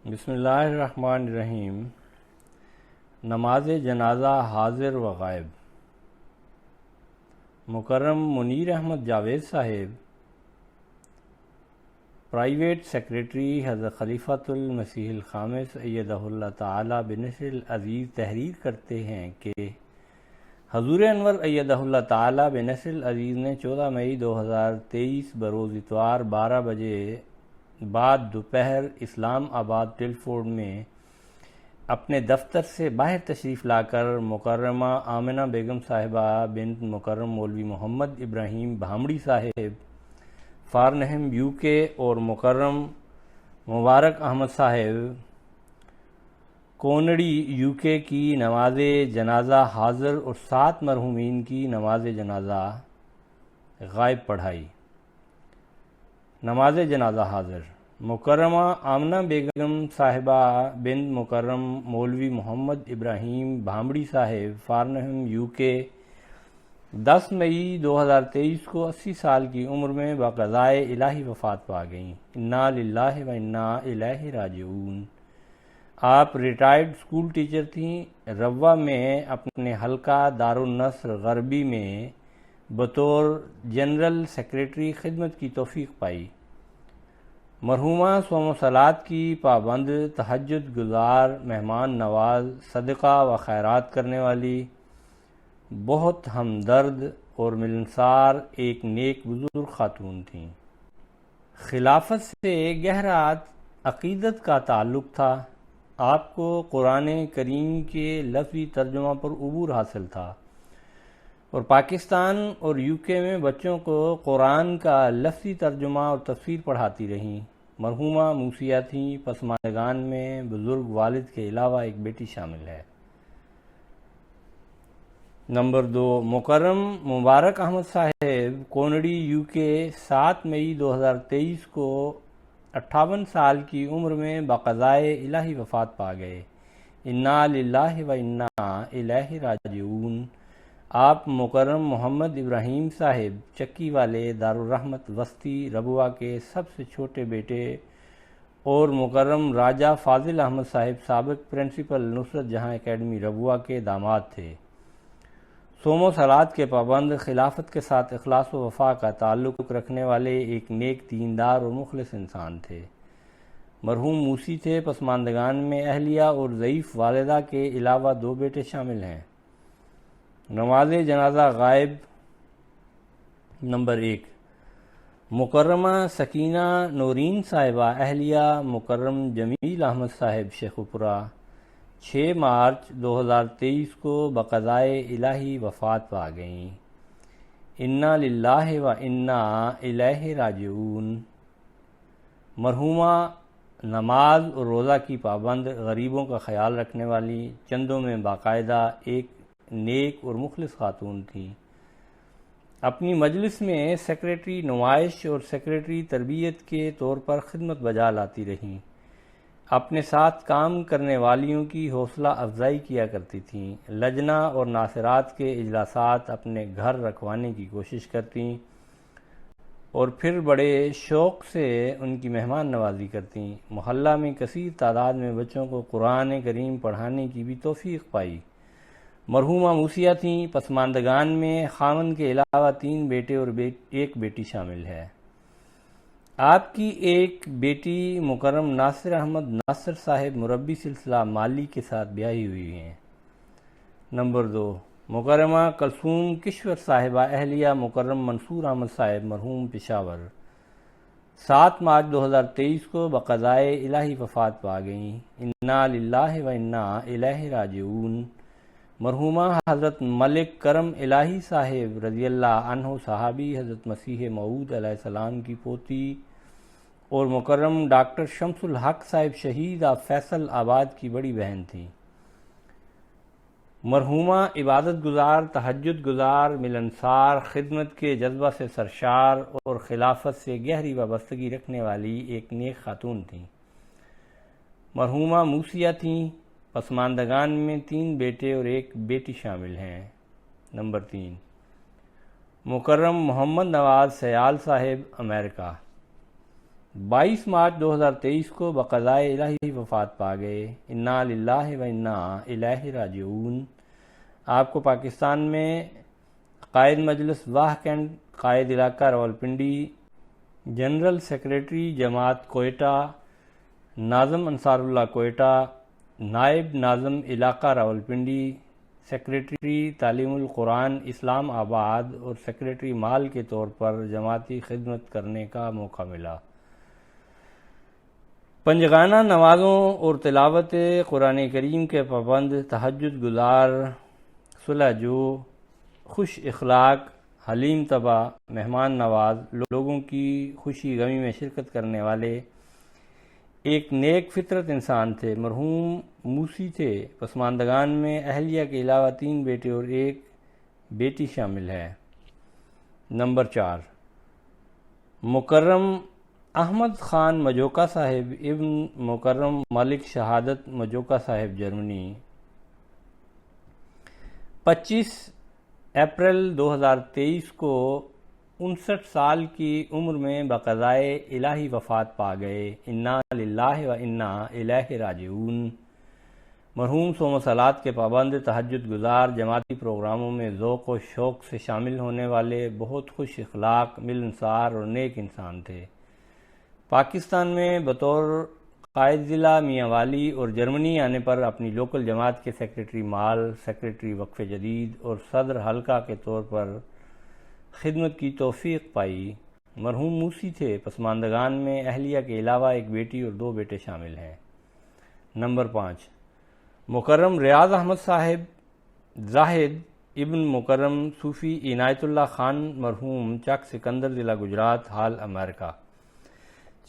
بسم اللہ الرحمن الرحیم۔ نماز جنازہ حاضر و غائب۔ مکرم منیر احمد جاوید صاحب پرائیویٹ سیکریٹری حضرت خلیفۃ المسیح الخامس ایدہ اللہ تعالی بنصر العزیز تحریر کرتے ہیں کہ حضور انور ایدہ اللہ تعالی بنصر العزیز نے 14 مئی 2023 بروز اتوار 12 بجے بعد دوپہر اسلام آباد ٹلفورڈ میں اپنے دفتر سے باہر تشریف لا کر مکرمہ آمنہ بیگم صاحبہ بنت مکرم مولوی محمد ابراہیم بھامڑی صاحب فارنہم یو کے اور مکرم مبارک احمد صاحب کونڑی یو کے کی نماز جنازہ حاضر اور 7 مرحومین کی نماز جنازہ غائب پڑھائی۔ نماز جنازہ حاضر: مکرمہ آمنہ بیگم صاحبہ بنت مکرم مولوی محمد ابراہیم بھامڑی صاحب فارنہم یو کے 10 مئی 2023 کو 80 سال کی عمر میں بقضائے الہی وفات پا گئیں۔ انا للہ و انا الیہ راجعون۔ آپ ریٹائرڈ اسکول ٹیچر تھیں۔ روا میں اپنے حلقہ دارالنصر غربی میں بطور جنرل سیکریٹری خدمت کی توفیق پائی۔ مرحومہ صوم و صلات کی پابند، تہجد گزار، مہمان نواز، صدقہ و خیرات کرنے والی، بہت ہمدرد اور ملنسار ایک نیک بزرگ خاتون تھیں۔ خلافت سے گہرا عقیدت کا تعلق تھا۔ آپ کو قرآن کریم کے لفظی ترجمہ پر عبور حاصل تھا اور پاکستان اور یو کے میں بچوں کو قرآن کا لفظی ترجمہ اور تفسیر پڑھاتی رہیں۔ مرحومہ موسیہ تھیں۔ پسماندگان میں بزرگ والد کے علاوہ ایک بیٹی شامل ہے۔ نمبر 2، مکرم مبارک احمد صاحب کونڑی یو کے 7 مئی 2023 کو 58 سال کی عمر میں بقضائے الہی وفات پا گئے۔ انا للہ و انا الیہ راجعون۔ آپ مکرم محمد ابراہیم صاحب چکی والے دارالرحمت وسطی ربوہ کے سب سے چھوٹے بیٹے اور مکرم راجہ فاضل احمد صاحب سابق پرنسپل نصرت جہاں اکیڈمی ربوہ کے داماد تھے۔ صوم و صلات کے پابند، خلافت کے ساتھ اخلاص و وفا کا تعلق رکھنے والے ایک نیک دیندار اور مخلص انسان تھے۔ مرحوم موسی تھے۔ پسماندگان میں اہلیہ اور ضعیف والدہ کے علاوہ 2 بیٹے شامل ہیں۔ نماز جنازہ غائب: نمبر 1، مکرمہ سکینہ نورین صاحبہ اہلیہ مکرم جمیل احمد صاحب شیخ پورہ 6 مارچ 2023 کو بقضائے الہی وفات پا گئیں۔ انا للہ و انا الیہ راجعون۔ مرحومہ نماز اور روزہ کی پابند، غریبوں کا خیال رکھنے والی، چندوں میں باقاعدہ ایک نیک اور مخلص خاتون تھیں۔ اپنی مجلس میں سیکریٹری نمائش اور سیکریٹری تربیت کے طور پر خدمت بجا لاتی رہیں۔ اپنے ساتھ کام کرنے والیوں کی حوصلہ افزائی کیا کرتی تھیں۔ لجنہ اور ناصرات کے اجلاسات اپنے گھر رکھوانے کی کوشش کرتیں اور پھر بڑے شوق سے ان کی مہمان نوازی کرتیں۔ محلہ میں کثیر تعداد میں بچوں کو قرآن کریم پڑھانے کی بھی توفیق پائی۔ مرحومہ موسیہ تھیں۔ پسماندگان میں خاوند کے علاوہ 3 بیٹے اور ایک بیٹی شامل ہے۔ آپ کی ایک بیٹی مکرم ناصر احمد ناصر صاحب مربی سلسلہ مالی کے ساتھ بیاہی ہوئی ہیں۔ نمبر 2، مکرمہ کلثوم کشور صاحبہ اہلیہ مکرم منصور احمد صاحب مرحوم پشاور 7 مارچ 2023 کو بقضائے الہی وفات پا گئیں۔ انا للہ و انا الیہ راجعون۔ مرحومہ حضرت ملک کرم الہی صاحب رضی اللہ عنہ صحابی حضرت مسیح موعود علیہ السلام کی پوتی اور مکرم ڈاکٹر شمس الحق صاحب شہید فیصل آباد کی بڑی بہن تھیں۔ مرحومہ عبادت گزار، تہجد گزار، ملنسار، خدمت کے جذبہ سے سرشار اور خلافت سے گہری وابستگی رکھنے والی ایک نیک خاتون تھیں۔ مرحومہ موسیہ تھیں۔ پسماندگان میں 3 بیٹے اور ایک بیٹی شامل ہیں۔ نمبر 3، مکرم محمد نواز سیال صاحب امریکہ 22 مارچ 2023 کو بقضائے الہی وفات پا گئے۔ انا للہ و انا الیہ راجعون۔ آپ کو پاکستان میں قائد مجلس واہ کینٹ، قائد علاقہ راولپنڈی، جنرل سیکریٹری جماعت کوئٹہ، ناظم انصار اللہ کوئٹہ، نائب ناظم علاقہ راولپنڈی، سیکریٹری تعلیم القرآن اسلام آباد اور سیکریٹری مال کے طور پر جماعتی خدمت کرنے کا موقع ملا۔ پنجگانہ نمازوں اور تلاوت قرآن کریم کے پابند، تہجد گزار، صلح جو، خوش اخلاق، حلیم طبع، مہمان نواز، لوگوں کی خوشی غمی میں شرکت کرنے والے ایک نیک فطرت انسان تھے۔ مرحوم موسی تھے۔ پسماندگان میں اہلیہ کے علاوہ 3 بیٹے اور 1 بیٹی شامل ہے۔ نمبر 4، مکرم احمد خان مجوکا صاحب ابن مکرم ملک شہادت مجوکا صاحب جرمنی، 25 اپریل 2023 کو 59 سال کی عمر میں بقضائے الہی وفات پا گئے۔ انا للہ و انا الیہ راجعون۔ مرحوم صوم و صلات کے پابند، تہجد گزار، جماعتی پروگراموں میں ذوق و شوق سے شامل ہونے والے بہت خوش اخلاق، ملنسار اور نیک انسان تھے۔ پاکستان میں بطور قائد ضلع میاں والی اور جرمنی آنے پر اپنی لوکل جماعت کے سیکریٹری مال، سیکریٹری وقف جدید اور صدر حلقہ کے طور پر خدمت کی توفیق پائی۔ مرحوم موسی تھے۔ پسماندگان میں اہلیہ کے علاوہ 1 بیٹی اور 2 بیٹے شامل ہیں۔ نمبر 5، مکرم ریاض احمد صاحب زاہد ابن مکرم صوفی عنایت اللہ خان مرحوم، چک سکندر ضلع گجرات، حال امریکہ،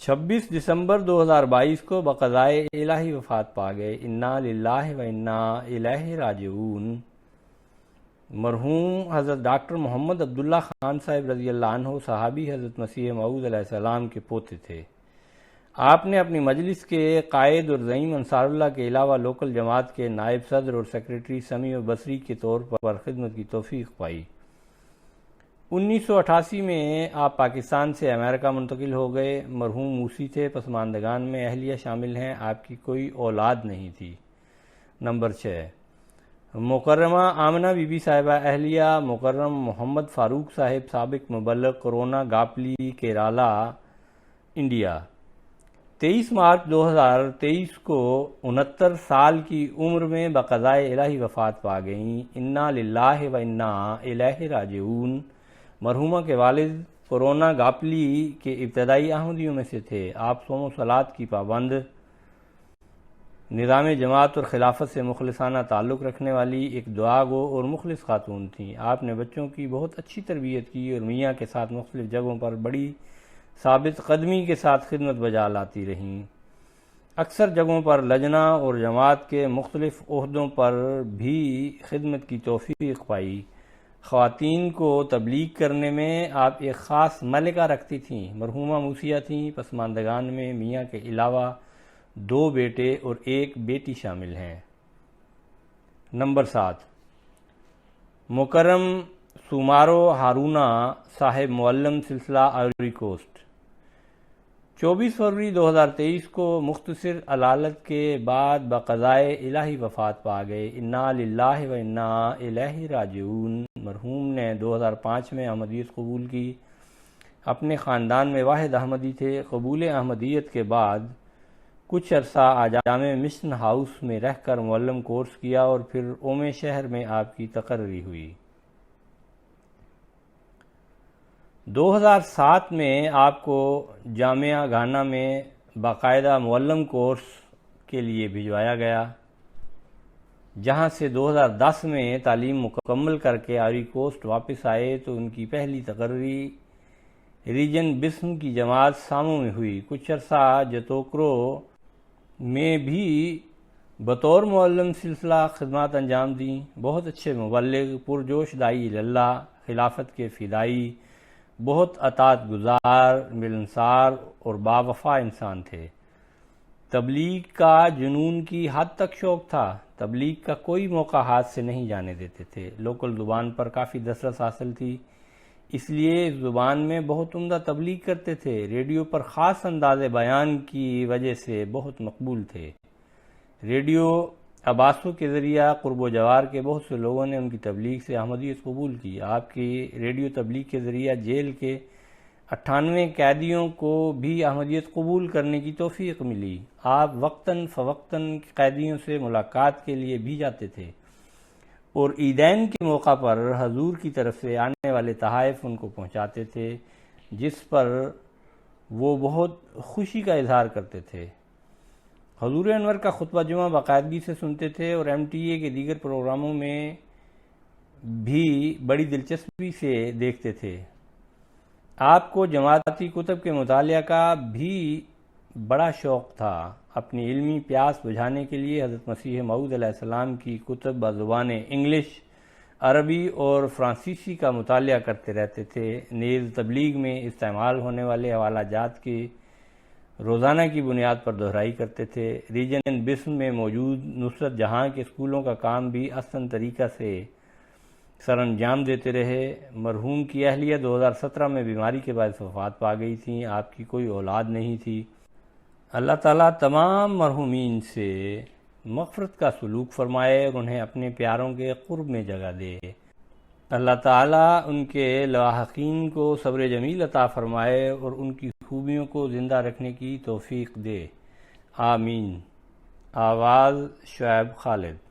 26 دسمبر 2022 کو بقضائے الہی وفات پا گئے۔ انا للہ و انا الیہ راجعون۔ مرحوم حضرت ڈاکٹر محمد عبداللہ خان صاحب رضی اللہ عنہ صحابی حضرت مسیح موعود علیہ السلام کے پوتے تھے۔ آپ نے اپنی مجلس کے قائد اور زعیم انصار اللہ کے علاوہ لوکل جماعت کے نائب صدر اور سیکریٹری سمیع و بصری کے طور پر خدمت کی توفیق پائی۔ 1988 میں آپ پاکستان سے امریکہ منتقل ہو گئے۔ مرحوم موسی تھے۔ پسماندگان میں اہلیہ شامل ہیں۔ آپ کی کوئی اولاد نہیں تھی۔ نمبر 6، مکرمہ آمنہ بی بی صاحبہ اہلیہ مکرم محمد فاروق صاحب سابق مبلغ کورونا گاپلی کیرالہ، انڈیا، 23 مارچ 2023 کو 69 سال کی عمر میں بقضائے الہی وفات پا گئیں۔ انا للہ و انا الیہ راجعون۔ مرحومہ کے والد کورونا گاپلی کے ابتدائی احمدیوں میں سے تھے۔ آپ صوم و صلات کی پابند، نظام جماعت اور خلافت سے مخلصانہ تعلق رکھنے والی ایک دعا گو اور مخلص خاتون تھیں۔ آپ نے بچوں کی بہت اچھی تربیت کی اور میاں کے ساتھ مختلف جگہوں پر بڑی ثابت قدمی کے ساتھ خدمت بجا لاتی رہیں۔ اکثر جگہوں پر لجنہ اور جماعت کے مختلف عہدوں پر بھی خدمت کی توفیق پائی۔ خواتین کو تبلیغ کرنے میں آپ ایک خاص ملکہ رکھتی تھیں۔ مرحومہ موسیہ تھیں۔ پسماندگان میں میاں کے علاوہ 2 بیٹے اور 1 بیٹی شامل ہیں۔ نمبر 7، مکرم سومارو ہارونہ صاحب معلم سلسلہ آئیوری کوسٹ، 24 فروری 2023 کو مختصر علالت کے بعد بقضائے الہی وفات پا گئے۔ انا للہ و انا الیہ راجعون۔ مرحوم نے 2005 میں احمدیت قبول کی۔ اپنے خاندان میں واحد احمدی تھے۔ قبول احمدیت کے بعد کچھ عرصہ آجامع مشن ہاؤس میں رہ کر معلم کورس کیا اور پھر اومے شہر میں آپ کی تقرری ہوئی۔ 2007 میں آپ کو جامعہ گھانا میں باقاعدہ معلم کورس کے لیے بھجوایا گیا، جہاں سے 2010 میں تعلیم مکمل کر کے آئیوری کوسٹ واپس آئے تو ان کی پہلی تقرری ریجن بسم کی جماعت سامو میں ہوئی۔ کچھ عرصہ جتوکرو میں بھی بطور معلم سلسلہ خدمات انجام دیں۔ بہت اچھے مبلغ، پرجوش داعی اللہ، خلافت کے فدائی، بہت اطاعت گزار، ملنسار اور باوفا انسان تھے۔ تبلیغ کا جنون کی حد تک شوق تھا۔ تبلیغ کا کوئی موقع ہاتھ سے نہیں جانے دیتے تھے۔ لوکل زبان پر کافی دسترس حاصل تھی۔ اس لیے اس زبان میں بہت عمدہ تبلیغ کرتے تھے۔ ریڈیو پر خاص انداز بیان کی وجہ سے بہت مقبول تھے۔ ریڈیو عباسوں کے ذریعہ قرب و جوار کے بہت سے لوگوں نے ان کی تبلیغ سے احمدیت قبول کی۔ آپ کی ریڈیو تبلیغ کے ذریعہ جیل کے 98 قیدیوں کو بھی احمدیت قبول کرنے کی توفیق ملی۔ آپ وقتاً فوقتاً قیدیوں سے ملاقات کے لیے بھی جاتے تھے اور عیدین کے موقع پر حضور کی طرف سے آنے والے تحائف ان کو پہنچاتے تھے، جس پر وہ بہت خوشی کا اظہار کرتے تھے۔ حضور انور کا خطبہ جمعہ باقاعدگی سے سنتے تھے اور MTA کے دیگر پروگراموں میں بھی بڑی دلچسپی سے دیکھتے تھے۔ آپ کو جماعتی کتب کے مطالعہ کا بھی بڑا شوق تھا۔ اپنی علمی پیاس بجھانے کے لیے حضرت مسیح موعود علیہ السلام کی کتب بزبان انگلش، عربی اور فرانسیسی کا مطالعہ کرتے رہتے تھے۔ نیز تبلیغ میں استعمال ہونے والے حوالہ جات کی روزانہ کی بنیاد پر دہرائی کرتے تھے۔ ریجن بسم میں موجود نصرت جہاں کے اسکولوں کا کام بھی احسن طریقہ سے سر انجام دیتے رہے۔ مرحوم کی اہلیہ 2017 میں بیماری کے باعث وفات پا گئی تھیں۔ آپ کی کوئی اولاد نہیں تھی۔ اللہ تعالیٰ تمام مرحومین سے مغفرت کا سلوک فرمائے اور انہیں اپنے پیاروں کے قرب میں جگہ دے۔ اللہ تعالیٰ ان کے لاحقین کو صبر جمیل عطا فرمائے اور ان کی خوبیوں کو زندہ رکھنے کی توفیق دے۔ آمین۔ آواز شعیب خالد۔